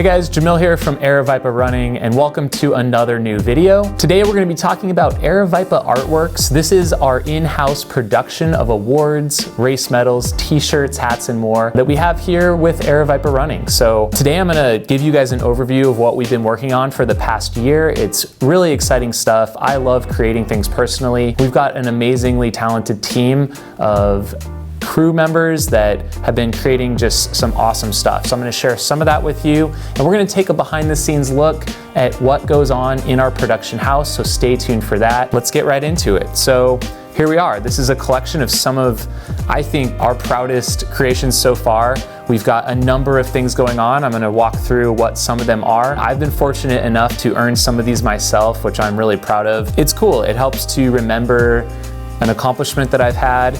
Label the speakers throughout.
Speaker 1: Hey guys, Jamil here from Aravaipa Running, and welcome to another new video. Today we're going to be talking about Aravaipa Artworx. This is our in-house production of awards, race medals, t-shirts, hats, and more that we have here with Aravaipa Running. So today I'm going to give you guys an overview of what we've been working on for the past year. It's really exciting stuff. I love creating things personally. We've got an amazingly talented team of crew members that have been creating just some awesome stuff. So I'm going to share some of that with you, and we're going to take a behind the scenes look at what goes on in our production house, so stay tuned for that. Let's get right into it. So here we are. This is a collection of some of, I think, our proudest creations so far. We've got a number of things going on. I'm going to walk through what some of them are. I've been fortunate enough to earn some of these myself, which I'm really proud of. It's cool. It helps to remember an accomplishment that I've had.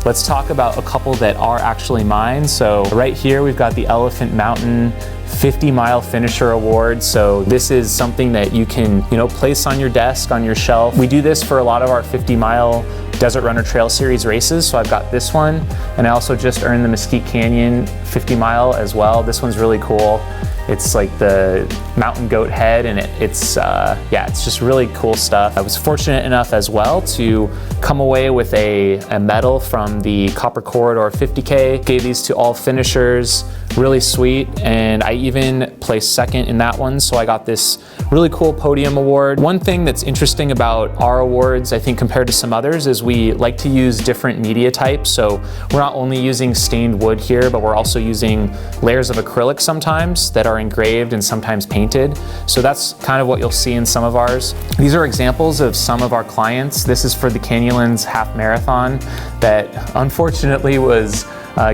Speaker 1: Let's talk about a couple that are actually mine. So right here we've got the Elephant Mountain 50-mile finisher award. So this is something that you can, place on your desk, on your shelf. We do this for a lot of our 50-mile Desert Runner Trail Series races. So I've got this one, and I also just earned the Mesquite Canyon 50-mile as well. This one's really cool. It's like the mountain goat head, and it's just really cool stuff. I was fortunate enough as well to come away with a medal from the Copper Corridor 50K. Gave these to all finishers, really sweet, and I even placed second in that one, so I got this really cool podium award. One thing that's interesting about our awards, I think, compared to some others, is we like to use different media types. So we're not only using stained wood here, but we're also using layers of acrylic sometimes that are engraved and sometimes painted. So that's kind of what you'll see in some of ours. These are examples of some of our clients. This is for the Canyonlands Half Marathon that unfortunately was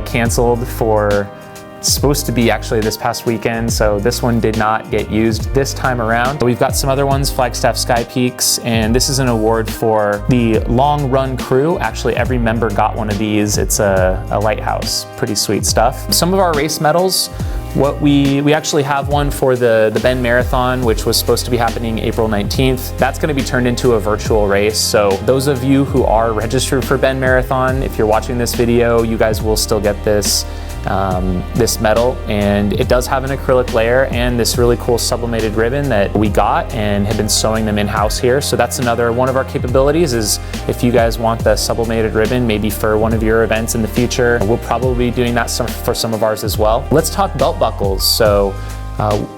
Speaker 1: canceled for supposed to be actually this past weekend, so this one did not get used this time around. But we've got some other ones, Flagstaff Sky Peaks, and this is an award for the long run crew. Actually, every member got one of these. It's a lighthouse, pretty sweet stuff. Some of our race medals, we actually have one for the Bend Marathon, which was supposed to be happening April 19th. That's going to be turned into a virtual race. So those of you who are registered for Bend Marathon, if you're watching this video, you guys will still get this medal, and it does have an acrylic layer and this really cool sublimated ribbon that we got and have been sewing them in-house here. So that's another one of our capabilities, is if you guys want the sublimated ribbon, maybe for one of your events in the future, we'll probably be doing that for some of ours as well. Let's talk belt buckles. So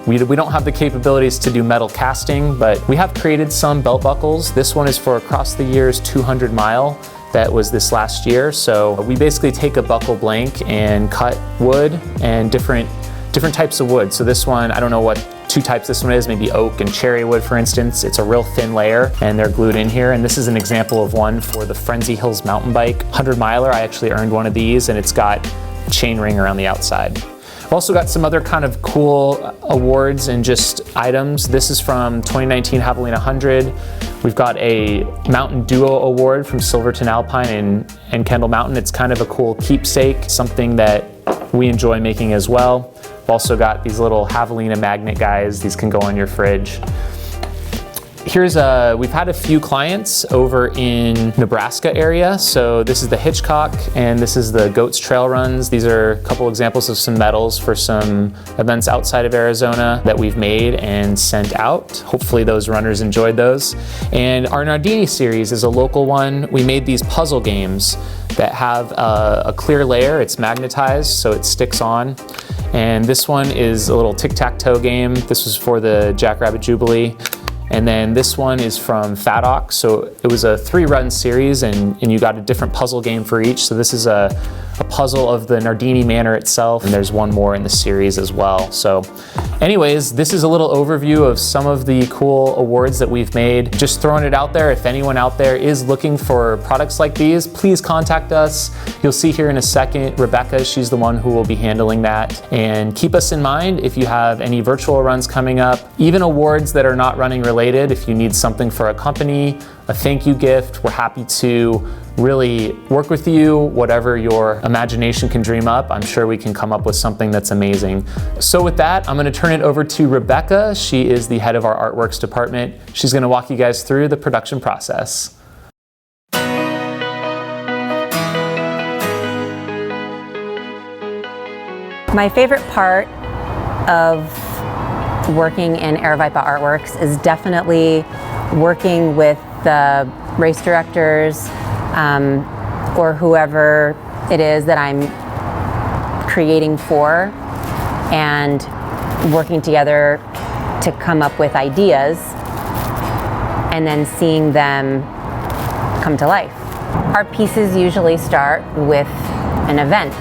Speaker 1: we don't have the capabilities to do metal casting, but we have created some belt buckles. This one is for Across the Years 200 mile. That was this last year. So we basically take a buckle blank and cut wood and different types of wood. So this one, I don't know what two types this one is, maybe oak and cherry wood, for instance. It's a real thin layer and they're glued in here. And this is an example of one for the Frenzy Hills mountain bike 100 miler. I actually earned one of these, and it's got a chain ring around the outside. I've also got some other kind of cool awards and just items. This is from 2019 Javelina 100. We've got a Mountain Duo Award from Silverton Alpine and Kendall Mountain. It's kind of a cool keepsake, something that we enjoy making as well. We've also got these little Javelina magnet guys. These can go on your fridge. We've had a few clients over in Nebraska area. So this is the Hitchcock and this is the Goats Trail Runs. These are a couple examples of some medals for some events outside of Arizona that we've made and sent out. Hopefully those runners enjoyed those. And our Nardini series is a local one. We made these puzzle games that have a clear layer. It's magnetized, so it sticks on. And this one is a little tic-tac-toe game. This was for the Jackrabbit Jubilee. And then this one is from FADOC. So it was a 3-run series, and you got a different puzzle game for each. So this is a puzzle of the Nardini Manor itself, and there's one more in the series as well. So anyways, this is a little overview of some of the cool awards that we've made. Just throwing it out there, if anyone out there is looking for products like these, please contact us. You'll see here in a second, Rebecca, she's the one who will be handling that. And keep us in mind if you have any virtual runs coming up, even awards that are not running related. If you need something for a company, a thank you gift, we're happy to really work with you. Whatever your imagination can dream up, I'm sure we can come up with something that's amazing. So with that, I'm going to turn it over to Rebecca. She is the head of our Artworx department. She's going to walk you guys through the production process.
Speaker 2: My favorite part of working in Aravaipa Artworx is definitely working with the race directors or whoever it is that I'm creating for, and working together to come up with ideas and then seeing them come to life. Our pieces usually start with an event.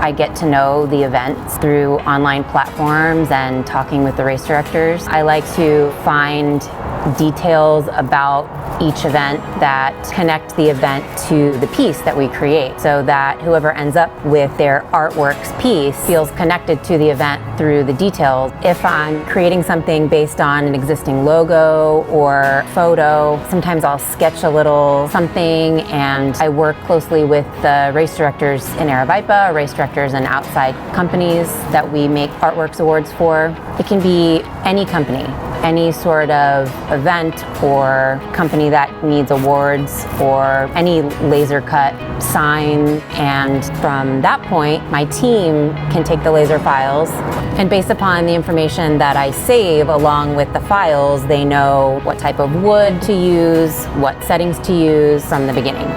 Speaker 2: I get to know the events through online platforms and talking with the race directors. I like to find details about each event that connect the event to the piece that we create, so that whoever ends up with their Artworx piece feels connected to the event through the details. If I'm creating something based on an existing logo or photo, sometimes I'll sketch a little something, and I work closely with the race directors in Aravaipa, race directors in outside companies that we make Artworx awards for. It can be any company, any sort of event or company that needs awards, or any laser cut sign. And from that point, my team can take the laser files, and based upon the information that I save along with the files, they know what type of wood to use, what settings to use from the beginning.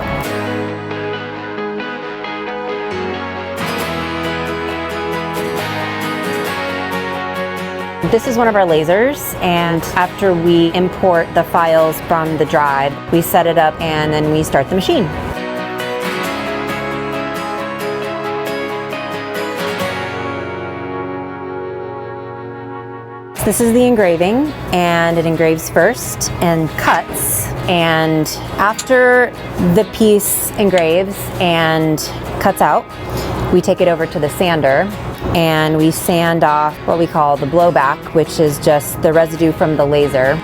Speaker 2: This is one of our lasers, and after we import the files from the drive, we set it up and then we start the machine. This is the engraving, and it engraves first and cuts, and after the piece engraves and cuts out, we take it over to the sander and we sand off what we call the blowback, which is just the residue from the laser.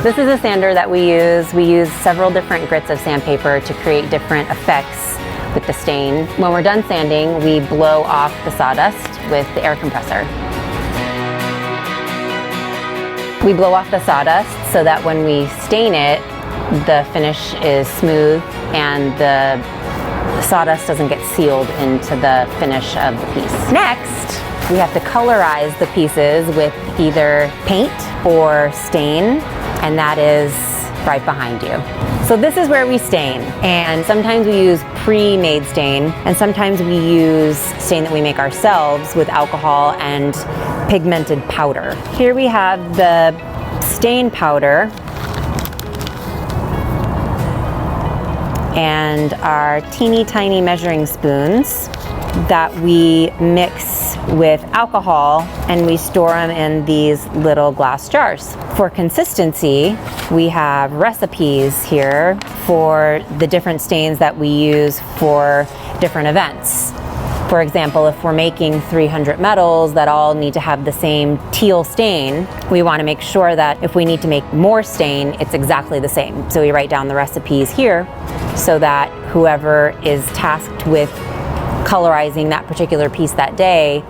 Speaker 2: This is a sander that we use. We use several different grits of sandpaper to create different effects with the stain. When we're done sanding, we blow off the sawdust with the air compressor. We blow off the sawdust so that when we stain it, the finish is smooth and the sawdust doesn't get sealed into the finish of the piece. Next, we have to colorize the pieces with either paint or stain, and that is right behind you. So this is where we stain, and sometimes we use pre-made stain, and sometimes we use stain that we make ourselves with alcohol and pigmented powder. Here we have the stain powder and our teeny tiny measuring spoons that we mix with alcohol, and we store them in these little glass jars. For consistency, we have recipes here for the different stains that we use for different events. For example, if we're making 300 medals that all need to have the same teal stain, we want to make sure that if we need to make more stain, it's exactly the same. So we write down the recipes here so that whoever is tasked with colorizing that particular piece that day,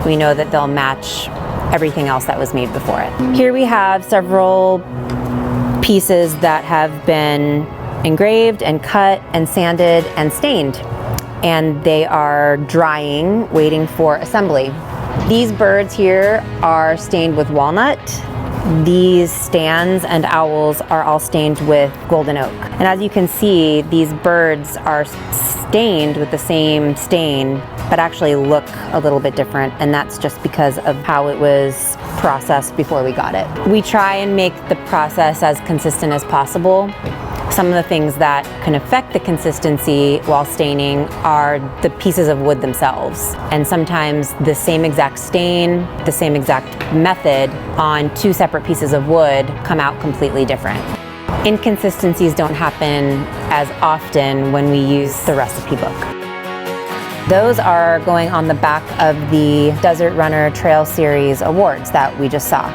Speaker 2: we know that they'll match everything else that was made before it. Here we have several pieces that have been engraved and cut and sanded and stained, and they are drying, waiting for assembly. These birds here are stained with walnut. These stands and owls are all stained with golden oak. And as you can see, these birds are stained with the same stain, but actually look a little bit different, and that's just because of how it was processed before we got it. We try and make the process as consistent as possible. Some of the things that can affect the consistency while staining are the pieces of wood themselves. And sometimes the same exact stain, the same exact method on two separate pieces of wood come out completely different. Inconsistencies don't happen as often when we use the recipe book. Those are going on the back of the Desert Runner Trail Series awards that we just saw.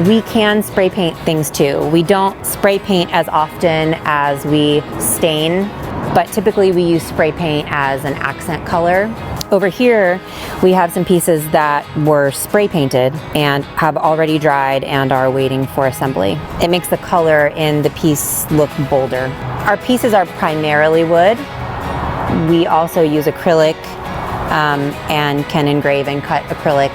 Speaker 2: We can spray paint things too. We don't spray paint as often as we stain, but typically we use spray paint as an accent color Over here, we have some pieces that were spray painted and have already dried and are waiting for assembly. It makes the color in the piece look bolder. Our pieces are primarily wood. We also use acrylic and can engrave and cut acrylic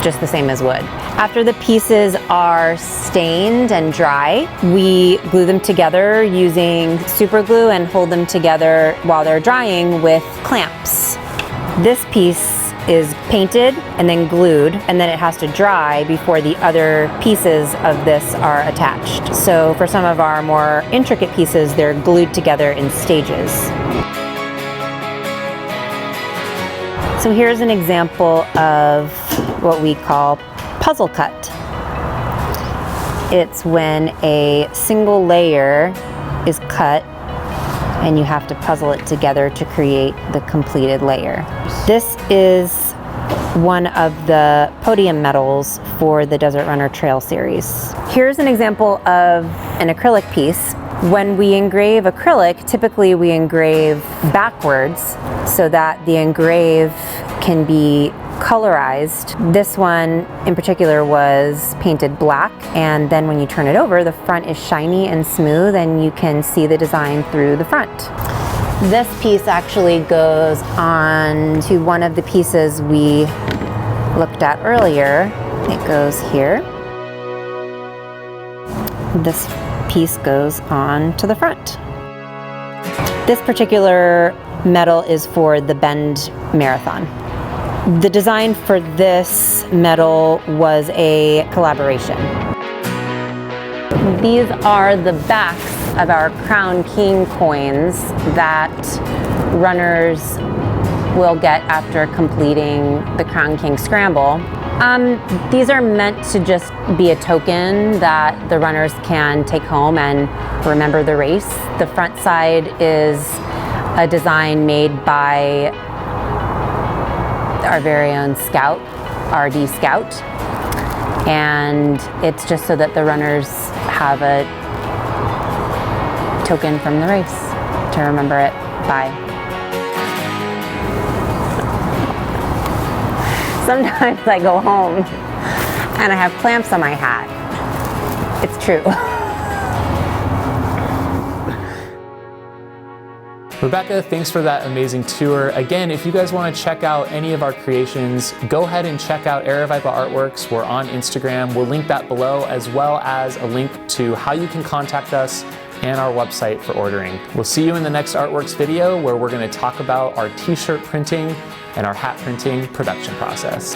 Speaker 2: just the same as wood. After the pieces are stained and dry, we glue them together using super glue and hold them together while they're drying with clamps. This piece is painted and then glued, and then it has to dry before the other pieces of this are attached. So for some of our more intricate pieces, they're glued together in stages. So here's an example of what we call puzzle cut. It's when a single layer is cut and you have to puzzle it together to create the completed layer. This is one of the podium medals for the Desert Runner Trail series. Here's an example of an acrylic piece. When we engrave acrylic, typically we engrave backwards so that the engrave can be colorized. This one in particular was painted black, and then when you turn it over, the front is shiny and smooth and you can see the design through the front. This piece actually goes on to one of the pieces we looked at earlier. It goes here. This piece goes on to the front. This particular medal is for the Bend Marathon. The design for this medal was a collaboration. These are the backs of our Crown King coins that runners will get after completing the Crown King Scramble. These are meant to just be a token that the runners can take home and remember the race. The front side is a design made by our very own scout, RD Scout, and it's just so that the runners have a token from the race to remember it by. Sometimes I go home and I have clamps on my hat. It's true.
Speaker 1: Rebecca, thanks for that amazing tour. Again, if you guys want to check out any of our creations, go ahead and check out Aravaipa Artworx. We're on Instagram. We'll link that below, as well as a link to how you can contact us and our website for ordering. We'll see you in the next Artworx video, where we're going to talk about our t-shirt printing and our hat printing production process.